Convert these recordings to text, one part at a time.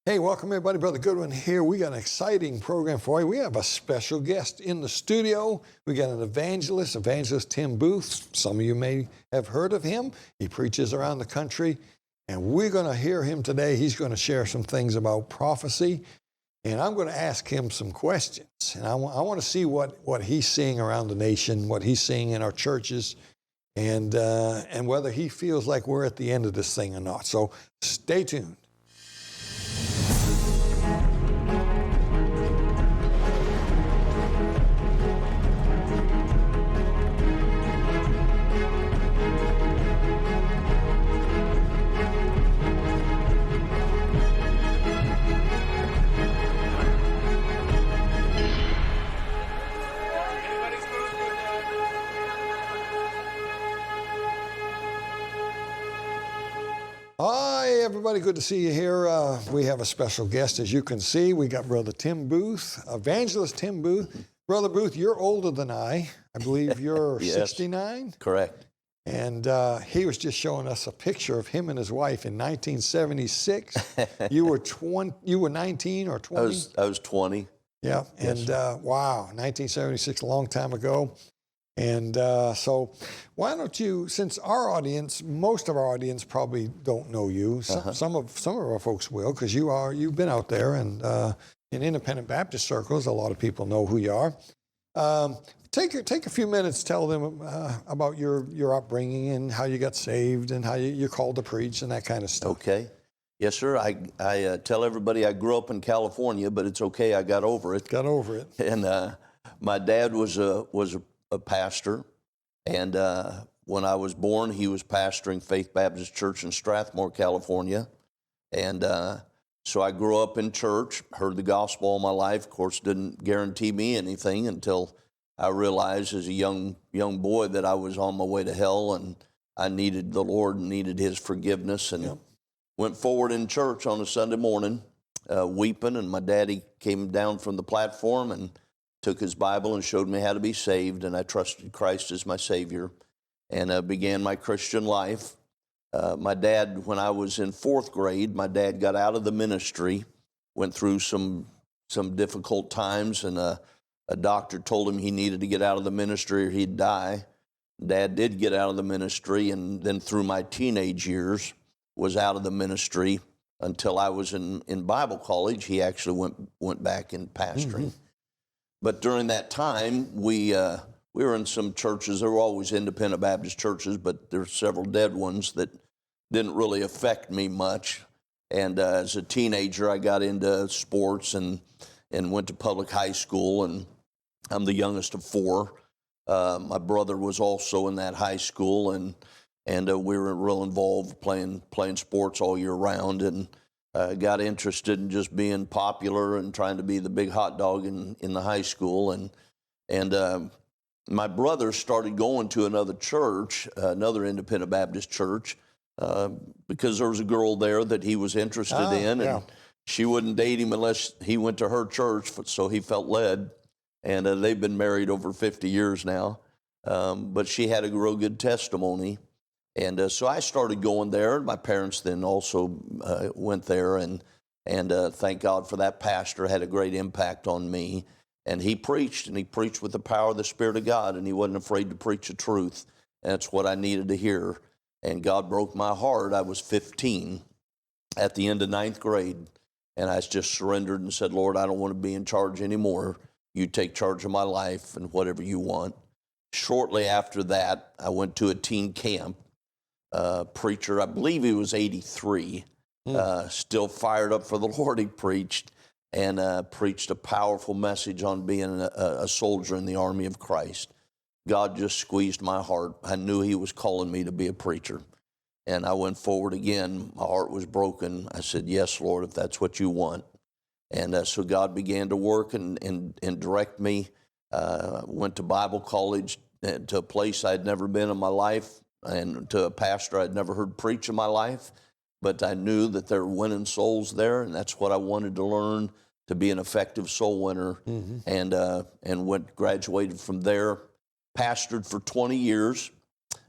Hey, welcome everybody. Brother Goodwin here. We got an exciting program for you. We have a special guest in the studio. We got an evangelist Tim Booth. Some of you may have heard of him. He preaches around the country, and we're going to hear him today. He's going to share some things about prophecy, and I'm going to ask him some questions. And I want to see what he's seeing around the nation, what he's seeing in our churches, and whether he feels like we're at the end of this thing or not. So stay tuned. Hi, everybody. Good to see you here. We have a special guest, as you can see. We got Brother Tim Booth, Evangelist Tim Booth. Brother Booth, you're older than I believe you're Yes. 69? Correct. And he was just showing us a picture of him and his wife in 1976. You were 19 or 20? I was 20. Yeah. Yes, And wow, 1976, a long time ago. And so why don't you, since most of our audience probably don't know you, some of our folks will, because you've been out there and in independent Baptist circles, a lot of people know who you are. Take a few minutes, tell them about your upbringing and how you got saved and how you're called to preach and that kind of stuff. Okay. Yes, sir. I tell everybody I grew up in California, but it's okay. I got over it. Got over it. And my dad was a pastor, and when I was born, he was pastoring Faith Baptist Church in Strathmore, California. And so I grew up in church, heard the gospel all my life. Of course, didn't guarantee me anything until I realized as a young boy that I was on my way to hell, and I needed the Lord and needed His forgiveness. And went forward in church on a Sunday morning, weeping, and my daddy came down from the platform and took his Bible and showed me how to be saved, and I trusted Christ as my Savior and began my Christian life. My dad, when I was in fourth grade, my dad got out of the ministry, went through some difficult times, and a doctor told him he needed to get out of the ministry or he'd die. Dad did get out of the ministry, and then through my teenage years was out of the ministry until I was in Bible college. He actually went back in pastoring. Mm-hmm. But during that time, we were in some churches. There were always independent Baptist churches, but there were several dead ones that didn't really affect me much. And as a teenager, I got into sports and went to public high school, and I'm the youngest of four. My brother was also in that high school, and we were real involved playing sports all year round, and got interested in just being popular and trying to be the big hot dog in the high school. And my brother started going to another church, another independent Baptist church, because there was a girl there that he was interested in, and she wouldn't date him unless he went to her church, so he felt led. And they've been married over 50 years now. But she had a real good testimony. And so I started going there. My parents then also went there, and thank God for that pastor. Had a great impact on me. And he preached with the power of the Spirit of God, and he wasn't afraid to preach the truth. And that's what I needed to hear. And God broke my heart. I was 15 at the end of ninth grade, and I just surrendered and said, Lord, I don't want to be in charge anymore. You take charge of my life and whatever you want. Shortly after that, I went to a teen camp. Preacher, I believe he was 83, still fired up for the Lord. He preached and preached a powerful message on being a soldier in the army of Christ. God just squeezed my heart. I knew He was calling me to be a preacher. And I went forward again. My heart was broken. I said, yes, Lord, if that's what you want. And so God began to work and direct me. Went to Bible college, to a place I'd never been in my life, and to a pastor I'd never heard preach in my life. But I knew that there were winning souls there, and that's what I wanted to learn, to be an effective soul winner. Mm-hmm. And graduated from there, pastored for 20 years,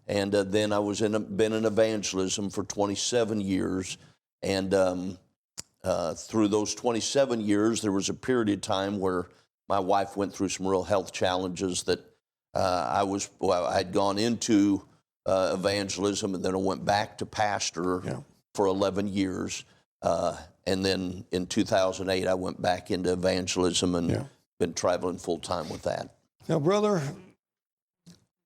and then I was been in evangelism for 27 years, and through those 27 years, there was a period of time where my wife went through some real health challenges that I had gone into evangelism, and then I went back to pastor for 11 years. And then in 2008, I went back into evangelism and been traveling full time with that. Now, brother,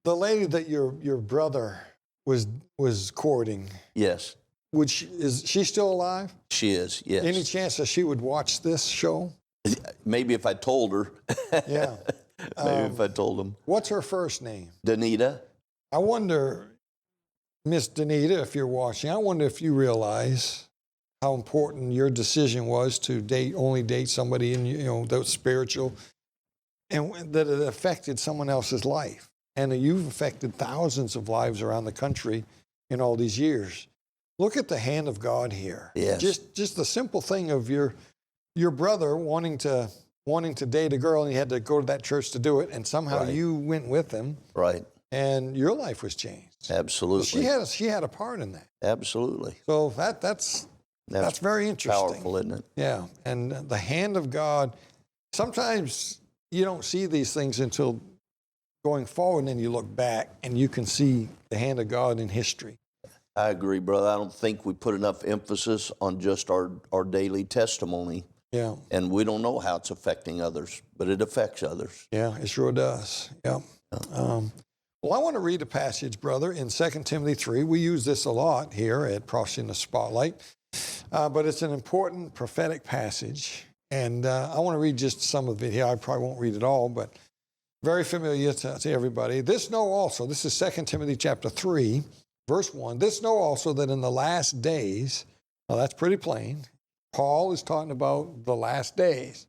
the lady that your brother was courting, yes, is she still alive? She is, yes. Any chance that she would watch this show? Maybe if I told her. Yeah. Maybe if I told him. What's her first name? Danita. I wonder, Miss Danita, if you're watching, I wonder if you realize how important your decision was to only date somebody in that's spiritual, and that it affected someone else's life, and that you've affected thousands of lives around the country in all these years. Look at the hand of God here. Yes. Just the simple thing of your brother wanting to date a girl, and he had to go to that church to do it, and somehow you went with him. Right. And your life was changed. Absolutely. She had a part in that. Absolutely. So that's very interesting. Powerful, isn't it? Yeah. And the hand of God, sometimes you don't see these things until going forward, and then you look back and you can see the hand of God in history. I agree, brother. I don't think we put enough emphasis on just our daily testimony. Yeah. And we don't know how it's affecting others, but it affects others. Yeah, it sure does. Yeah. Well, I want to read a passage, brother, in 2 Timothy 3. We use this a lot here at Processing the Spotlight, but it's an important prophetic passage. And I want to read just some of it here. I probably won't read it all, but very familiar to everybody. This know also, this is 2 Timothy chapter 3, verse 1. This know also that in the last days, now that's pretty plain. Paul is talking about the last days.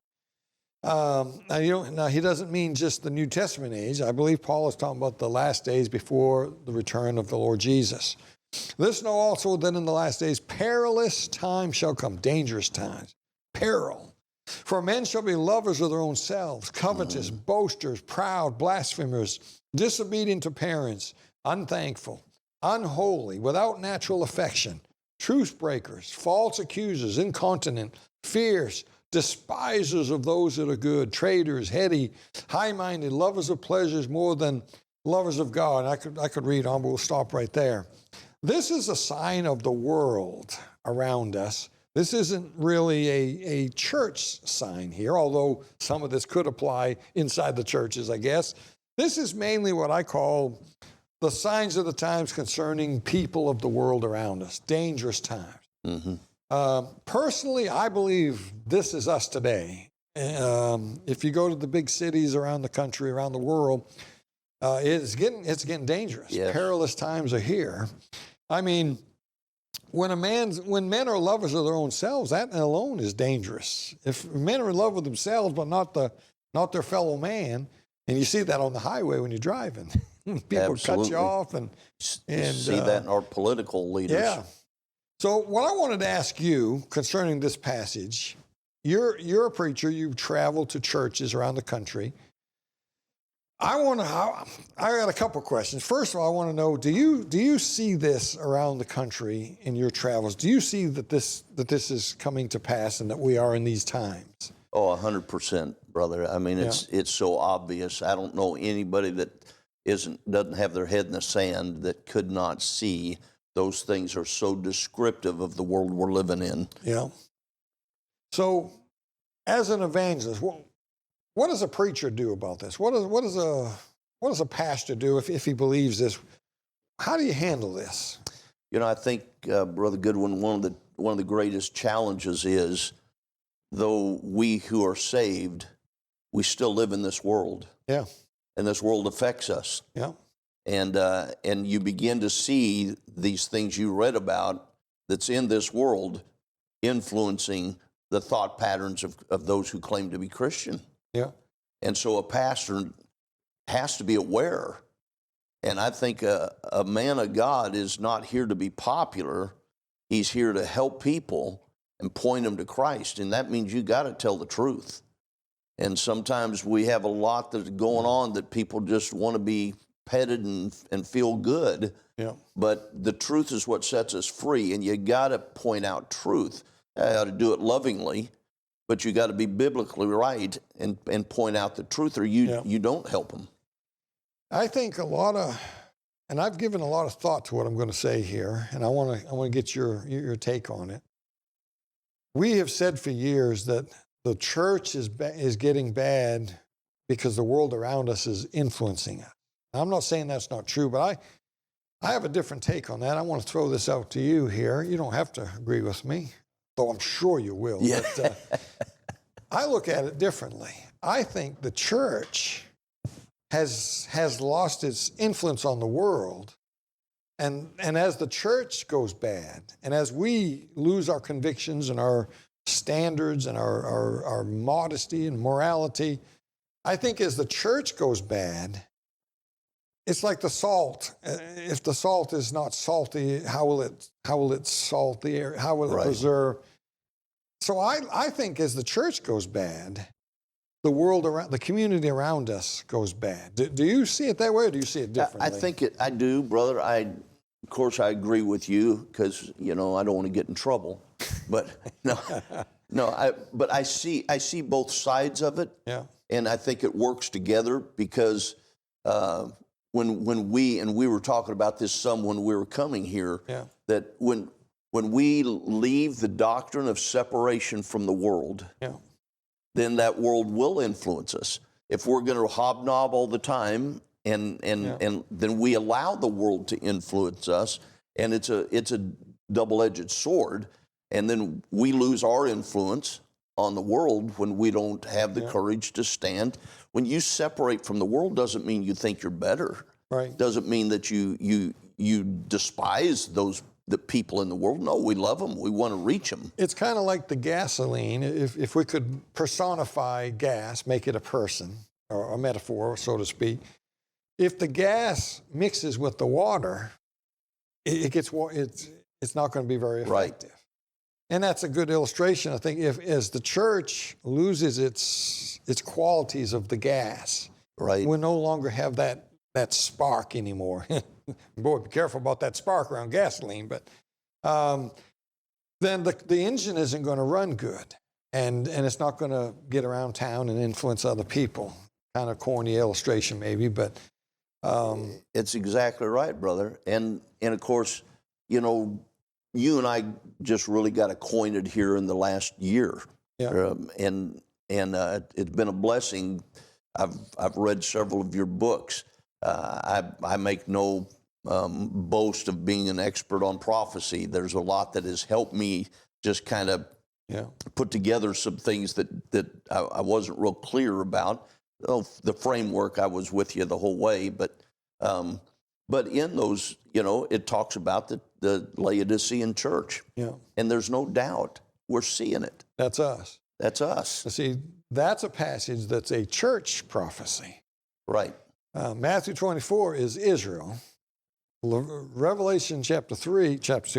Now he doesn't mean just the New Testament age. I believe Paul is talking about the last days before the return of the Lord Jesus. This know also that in the last days perilous times shall come, dangerous times, peril. For men shall be lovers of their own selves, covetous, boasters, proud, blasphemers, disobedient to parents, unthankful, unholy, without natural affection, truce breakers, false accusers, incontinent, fierce, despisers of those that are good, traitors, heady, high-minded, lovers of pleasures more than lovers of God. I could read on, but we'll stop right there. This is a sign of the world around us. This isn't really a church sign here, although some of this could apply inside the churches, I guess. This is mainly what I call the signs of the times concerning people of the world around us, dangerous times. Mm-hmm. Personally, I believe this is us today. If you go to the big cities around the country, around the world, it's getting dangerous. Yes. Perilous times are here. I mean, when men are lovers of their own selves, that alone is dangerous. If men are in love with themselves but not their fellow man, and you see that on the highway when you're driving, people cut you off and see that in our political leaders. Yeah. So what I wanted to ask you concerning this passage, you're a preacher, you've traveled to churches around the country. I got a couple questions. First of all, I want to know, do you see this around the country in your travels? Do you see that this is coming to pass and that we are in these times? Oh, 100%, brother. I mean, it's so obvious. I don't know anybody that doesn't have their head in the sand that could not see those things are so descriptive of the world we're living in. Yeah. So, as an evangelist, what does a preacher do about this? What does a pastor do if he believes this? How do you handle this? You know, I think, Brother Goodwin, one of the greatest challenges is, though we who are saved, we still live in this world. Yeah. And this world affects us. Yeah. And you begin to see these things you read about that's in this world influencing the thought patterns of those who claim to be Christian. Yeah. And so a pastor has to be aware. And I think a man of God is not here to be popular. He's here to help people and point them to Christ. And that means you got to tell the truth. And sometimes we have a lot that's going on that people just want to be petted and feel good. Yeah. But the truth is what sets us free, and you got to point out truth. I ought to do it lovingly, but you got to be biblically right and point out the truth, or you don't help them. I think and I've given a lot of thought to what I'm going to say here, and I want to get your take on it. We have said for years that the church is getting bad because the world around us is influencing us. I'm not saying that's not true, but I have a different take on that. I want to throw this out to you here. You don't have to agree with me, though I'm sure you will. Yeah. But I look at it differently. I think the church has lost its influence on the world. And as the church goes bad, and as we lose our convictions and our standards and our modesty and morality, I think as the church goes bad, it's like the salt. If the salt is not salty, how will it salt the air? How will it preserve? So I think as the church goes bad, the world around, the community around us goes bad. Do you see it that way, or do you see it differently? I do, brother. Of course, I agree with you because I don't want to get in trouble. But but I see both sides of it. Yeah. And I think it works together because when we were talking about this some when we were coming here, that when we leave the doctrine of separation from the world, then that world will influence us. If we're going to hobnob all the time, and then we allow the world to influence us, and it's a double-edged sword, and then we lose our influence on the world when we don't have the courage to stand. When you separate from the world, doesn't mean you think you're better. Right. Doesn't mean that you despise the people in the world. No, we love them. We want to reach them. It's kind of like the gasoline. If we could personify gas, make it a person or a metaphor, so to speak. If the gas mixes with the water, it's not going to be very effective. Right. And that's a good illustration. I think as the church loses its qualities of the gas, we no longer have that spark anymore. Boy, be careful about that spark around gasoline. But then the engine isn't going to run good, and it's not going to get around town and influence other people. Kind of corny illustration, maybe, but it's exactly right, brother. And of course, you and I just really got acquainted here in the last year, and it's been a blessing. I've read several of your books. I make no boast of being an expert on prophecy. There's a lot that has helped me just kind of put together some things that I wasn't real clear about. The framework, I was with you the whole way, but in those, it talks about the Laodicean church. Yeah. And there's no doubt we're seeing it. That's us. That's us. See, that's a passage that's a church prophecy. Right. Matthew 24 is Israel. Revelation chapter 2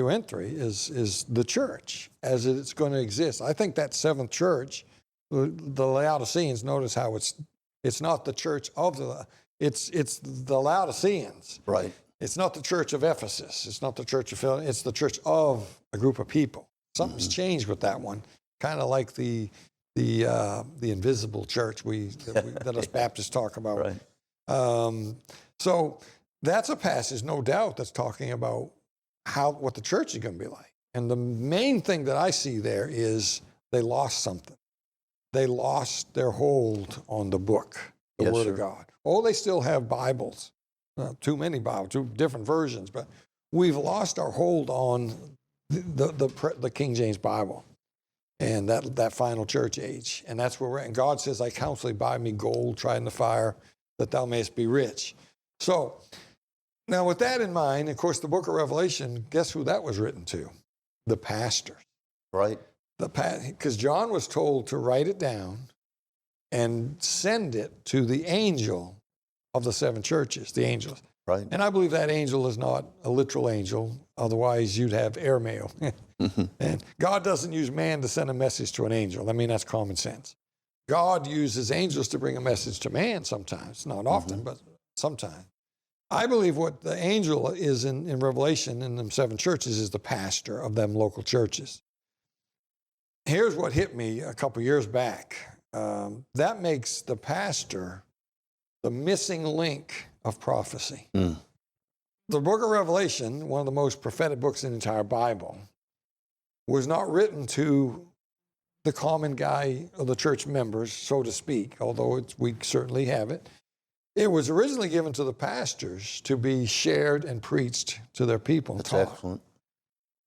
and 3 is the church as it's going to exist. I think that seventh church, the Laodiceans, notice how it's not the church of it's the Laodiceans. Right. It's not the church of Ephesus. It's not the church of Philadelphia. It's the church of a group of people. Something's changed with that one. Kind of like the invisible church that us Baptists talk about. Right. So that's a passage, no doubt, that's talking about what the church is going to be like. And the main thing that I see there is they lost something. They lost their hold on the book, the Word of God. Oh, they still have Bibles, too many Bibles, two different versions, but we've lost our hold on the King James Bible and that final church age. And that's where we're at. And God says, I counsel thee, buy me gold, tried in the fire, that thou mayest be rich. So, now with that in mind, of course, the book of Revelation, guess who that was written to? The pastors. Right. Because John was told to write it down and send it to the angel of the seven churches, the angels. Right. And I believe that angel is not a literal angel. Otherwise, you'd have airmail. And God doesn't use man to send a message to an angel. I mean, that's common sense. God uses angels to bring a message to man sometimes. Not often, but sometimes. I believe what the angel is in Revelation in them seven churches is the pastor of them local churches. here's what hit me a couple years back. That makes the pastor the missing link of prophecy. Mm. The book of Revelation, one of the most prophetic books in the entire Bible, was not written to the common guy or the church members, so to speak, although we certainly have it. It was originally given to the pastors to be shared and preached to their people. That's taught. excellent.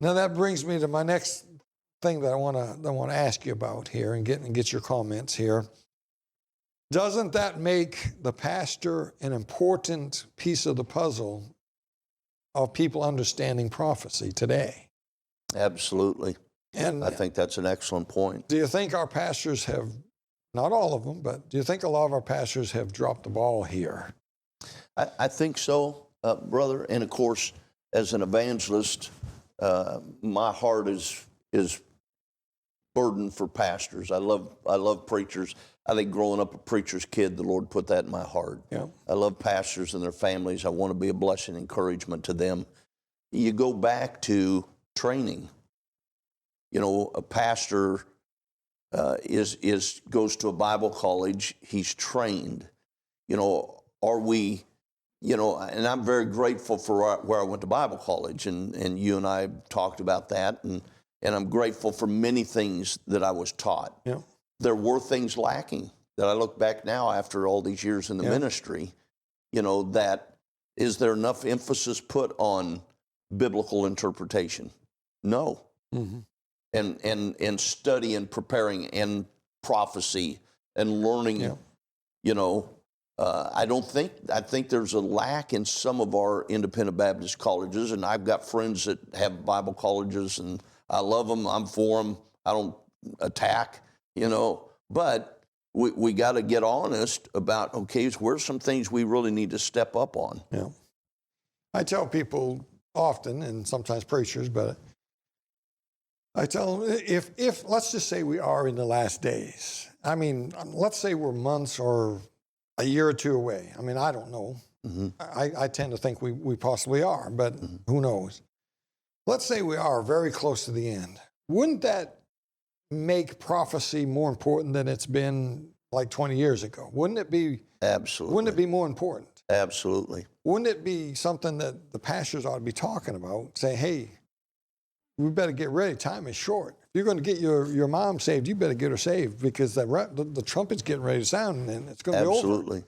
Now that brings me to my next thing that I want to ask you about here and get your comments here. Doesn't that make the pastor an important piece of the puzzle of people understanding prophecy today? Absolutely. And I think that's an excellent point. do you think our pastors have, not all of them, but do you think a lot of our pastors have dropped the ball here? I think so, brother. And of course, as an evangelist, my heart is burdened for pastors. I love preachers. I think growing up a preacher's kid, the Lord put that in my heart. Yeah. I love pastors and their families. I want to be a blessing and encouragement to them. You go back to training. You know, a pastor goes to a Bible college. He's trained. You know, are we? You know, and I'm very grateful for where I went to Bible college, and you and I talked about that, and I'm grateful for many things that I was taught. Yeah. There were things lacking that I look back now after all these years in the ministry. You know, that is there enough emphasis put on biblical interpretation? No. Mm-hmm. And study and preparing and prophecy and learning. Yeah. You know, I think there's a lack in some of our independent Baptist colleges, and I've got friends that have Bible colleges, and I love them. I'm for them. I don't attack, you know, but we got to get honest about, okay, where's some things we really need to step up on? Yeah. I tell people often, and sometimes preachers, but I tell them, if let's just say we are in the last days. I mean, let's say we're months or a year or two away. I mean, I don't know. Mm-hmm. I tend to think we possibly are, but who knows? Let's say we are very close to the end. Wouldn't that make prophecy more important than it's been like 20 years ago? Wouldn't it be? Absolutely. Wouldn't it be more important? Absolutely. Wouldn't it be something that the pastors ought to be talking about? Say, hey, we better get ready. Time is short. If you're going to get your mom saved, you better get her saved because the trumpet's getting ready to sound and it's going to be over. Absolutely.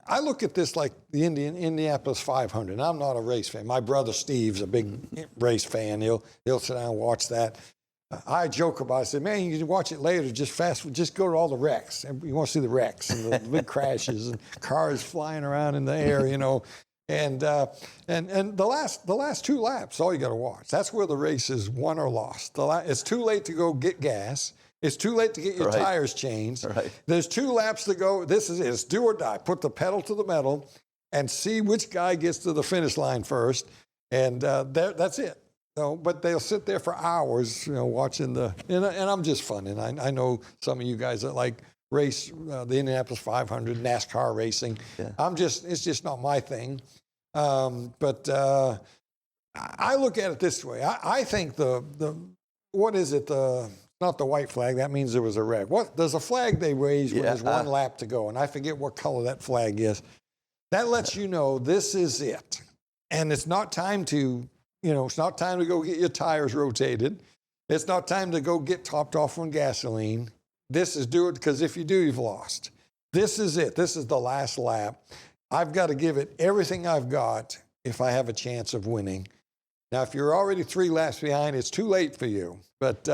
I look at this like the Indianapolis 500. I'm not a race fan. My brother Steve's a big race fan. He'll sit down and watch that. I joke about it. I said, man, you can watch it later. Just go to all the wrecks. You want to see the wrecks and the big crashes and cars flying around in the air, you know. And the last two laps, all you got to watch. That's where the race is won or lost. It's too late to go get gas. It's too late to get your tires changed. Right. There's 2 laps to go. This is it. It's do or die. Put the pedal to the metal and see which guy gets to the finish line first. And that's it. So, but they'll sit there for hours, you know, watching and I'm just fun. And I know some of you guys that like race the Indianapolis 500, NASCAR racing. Yeah. It's just not my thing. But I look at it this way. I think what is it? Not the white flag. That means there was a wreck. There's a flag they raise when there's 1 lap to go, and I forget what color that flag is. That lets you know this is it, and it's not time to, it's not time to go get your tires rotated. It's not time to go get topped off on gasoline. This is do it because if you do, you've lost. This is it. This is the last lap. I've got to give it everything I've got if I have a chance of winning. Now, if you're already 3 laps behind, it's too late for you. But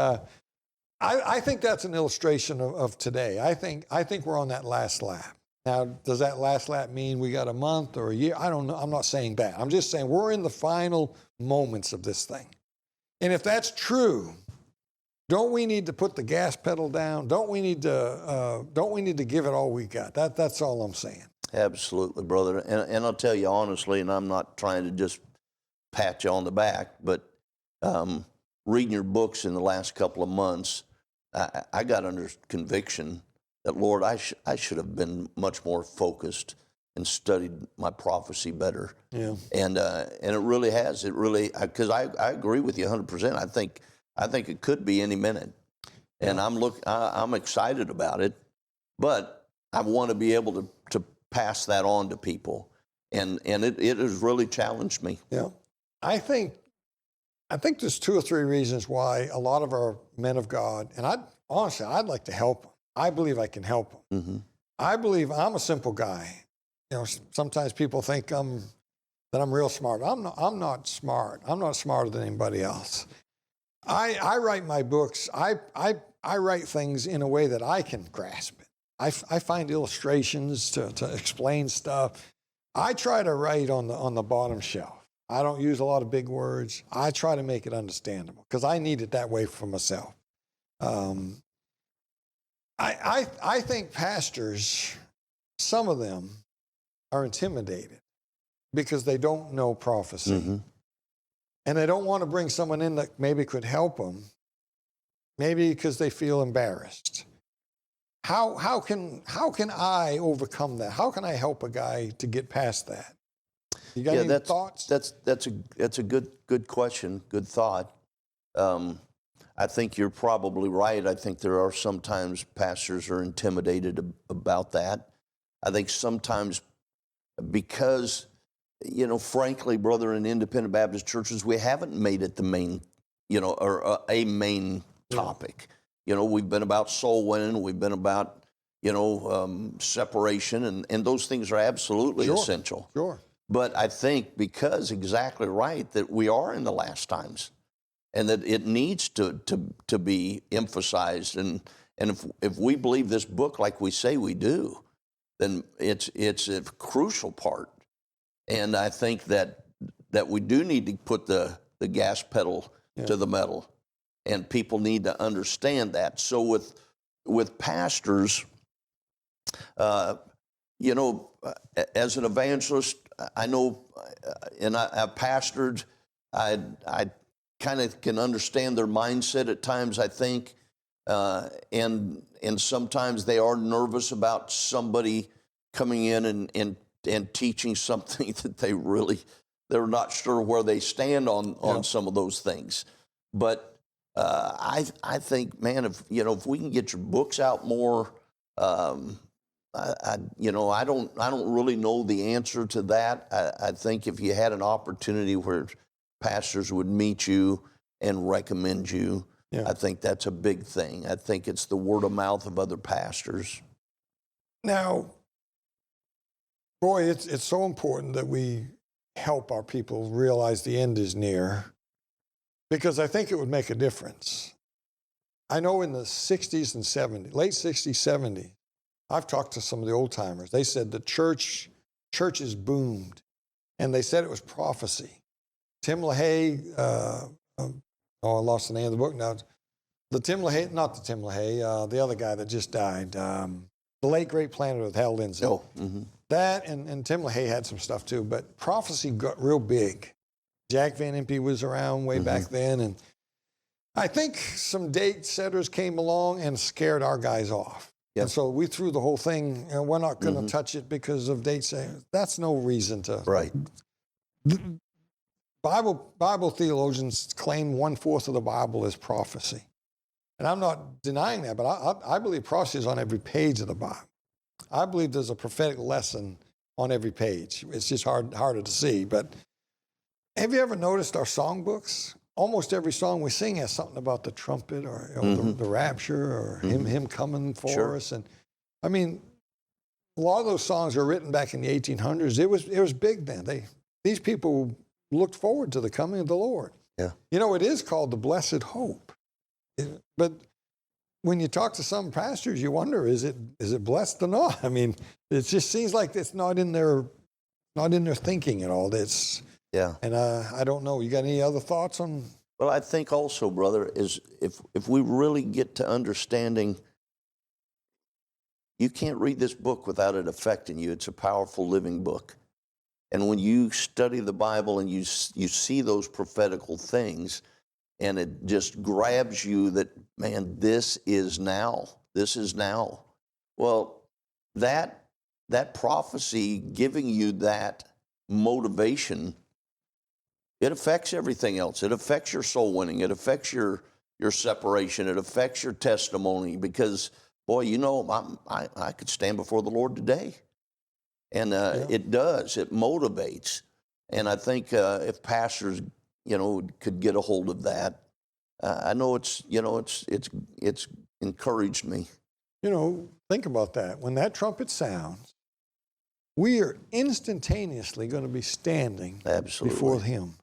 I think that's an illustration of today. I think we're on that last lap. Now, does that last lap mean we got a month or a year? I don't know. I'm not saying that. I'm just saying we're in the final moments of this thing. And if that's true, don't we need to put the gas pedal down? Don't we need to give it all we got? That's all I'm saying. Absolutely, brother. And I'll tell you honestly, and I'm not trying to just pat you on the back, but reading your books in the last couple of months, I got under conviction that, Lord, I should have been much more focused and studied my prophecy better. Yeah. And it really has. It really, because I agree with you 100%. I think I think it could be any minute. And I'm excited about it, but I want to be able to pass that on to people. And it has really challenged me. Yeah. I think there's 2 or 3 reasons why a lot of our men of God, and I'd like to help them. I believe I can help them. Mm-hmm. I believe I'm a simple guy. Sometimes people think that I'm real smart. I'm not smart. I'm not smarter than anybody else. I write my books. I write things in a way that I can grasp it. I find illustrations to explain stuff. I try to write on the bottom shelf. I don't use a lot of big words. I try to make it understandable because I need it that way for myself. I think pastors, some of them, are intimidated because they don't know prophecy. Mm-hmm. And they don't want to bring someone in that maybe could help them, maybe because they feel embarrassed. How can I overcome that? How can I help a guy to get past that? You got any thoughts? That's a good question, good thought. I think you're probably right. I think there are sometimes pastors are intimidated about that. I think sometimes because, frankly, brother, in independent Baptist churches, we haven't made it the main, or a main topic. We've been about soul winning. We've been about, separation, and those things are absolutely essential. Sure. But I think because exactly right that we are in the last times, and that it needs to be emphasized. And if we believe this book like we say we do, then it's a crucial part. And I think that we do need to put the gas pedal to the metal, and people need to understand that. So with pastors, as an evangelist, I know, and I've pastored. I kind of can understand their mindset at times, I think, and sometimes they are nervous about somebody coming in and teaching something that they're not sure where they stand on some of those things. But I think, man, if we can get your books out more, I don't really know the answer to that. I think if you had an opportunity where pastors would meet you and recommend you, I think that's a big thing. I think it's the word of mouth of other pastors. Now, boy, it's so important that we help our people realize the end is near, because I think it would make a difference. I know in the 60s and 70s, late 60s, 70s, I've talked to some of the old timers. They said the churches boomed, and they said it was prophecy. Tim LaHaye, I lost the name of the book now. Not the Tim LaHaye, the other guy that just died, the late great planter with Hal Lindsey. Oh, mm-hmm. That and Tim LaHaye had some stuff too, but prophecy got real big. Jack Van Impe was around way back then, and I think some date setters came along and scared our guys off. Yep. And so we threw the whole thing, and we're not going to touch it because of date setters. That's no reason to. Right. Bible theologians claim 1/4 of the Bible is prophecy. And I'm not denying that, but I believe prophecy is on every page of the Bible. I believe there's a prophetic lesson on every page. It's just harder to see. But have you ever noticed our songbooks? Almost every song we sing has something about the trumpet or the rapture or him coming for us. And I mean, a lot of those songs are written back in the 1800s. It was big then. These people looked forward to the coming of the Lord. Yeah. It is called the blessed hope. But when you talk to some pastors, you wonder, is it blessed or not? I mean, it just seems like it's not in their thinking at all. And I don't know. You got any other thoughts on? Well, I think also, brother, is if we really get to understanding, you can't read this book without it affecting you. It's a powerful living book. And when you study the Bible and you see those prophetical things, and it just grabs you that, man, this is now. This is now. Well, that prophecy giving you that motivation, it affects everything else. It affects your soul winning. It affects your your separation. It affects your testimony because, boy, you know, I could stand before the Lord today. And it does. It motivates. And I think if pastors, you know, could get a hold of that, I know it's encouraged me. You know, think about that. When that trumpet sounds, we are instantaneously going to be standing Absolutely. before Him.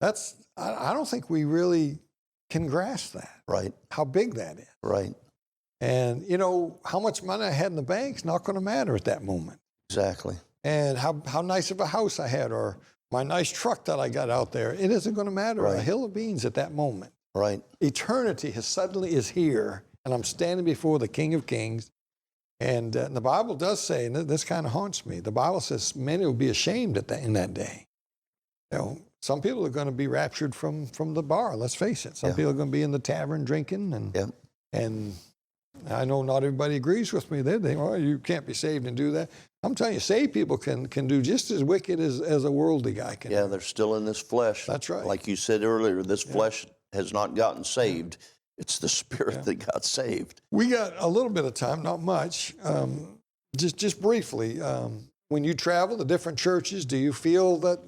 I don't think we really can grasp that. Right. How big that is. Right. And, you know, how much money I had in the bank's not going to matter at that moment. Exactly. And how nice of a house I had, or my nice truck that I got out there. It isn't going to matter. Right. A hill of beans at that moment. Right. Eternity suddenly is here, and I'm standing before the King of Kings. And the Bible does say, and this kind of haunts me, the Bible says many will be ashamed in that day. You know, some people are going to be raptured from the bar, let's face it. Some people are going to be in the tavern drinking, and I know not everybody agrees with me. They think, oh, you can't be saved and do that. I'm telling you, saved people can do just as wicked as a worldly guy can. Yeah, they're still in this flesh. That's right. Like you said earlier, this flesh has not gotten saved. It's the spirit that got saved. We got a little bit of time, not much. Just briefly, when you travel to different churches, do you feel that,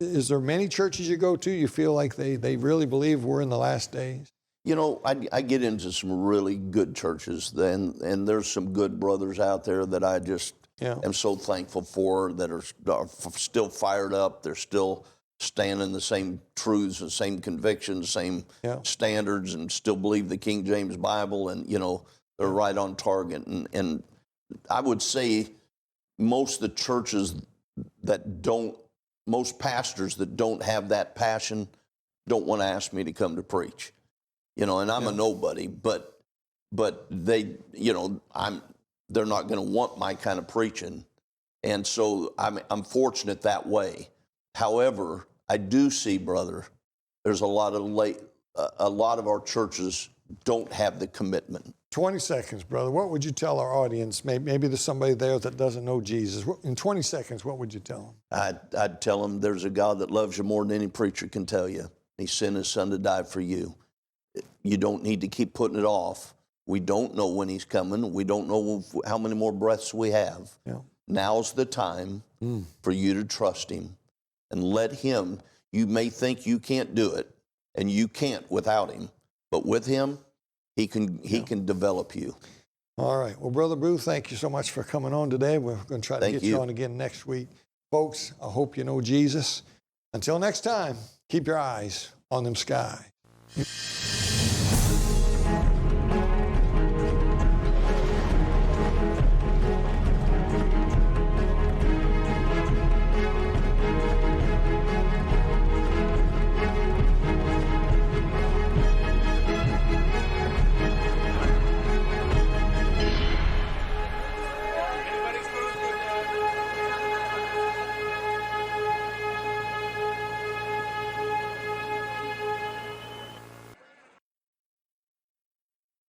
is there many churches you go to, you feel like they really believe we're in the last days? You know, I get into some really good churches, and there's some good brothers out there that I just am so thankful for, that are still fired up. They're still standing the same truths, the same convictions, same standards, and still believe the King James Bible, and, you know, they're right on target. And I would say most of the churches most pastors that don't have that passion don't want to ask me to come to preach. You know, and I'm a nobody, but they, you know, they're not going to want my kind of preaching. And so I'm fortunate that way. However, I do see, brother, there's a lot of our churches don't have the commitment. 20 seconds, brother. What would you tell our audience? Maybe there's somebody there that doesn't know Jesus. In 20 seconds, what would you tell them? I'd tell them there's a God that loves you more than any preacher can tell you. He sent His Son to die for you. You don't need to keep putting it off. We don't know when He's coming. We don't know how many more breaths we have. Yeah. Now's the time for you to trust Him and let Him. You may think you can't do it, and you can't without Him. But with Him, He can develop you. All right. Well, Brother Booth, thank you so much for coming on today. We're going to try to get you on again next week. Folks, I hope you know Jesus. Until next time, keep your eyes on them skies.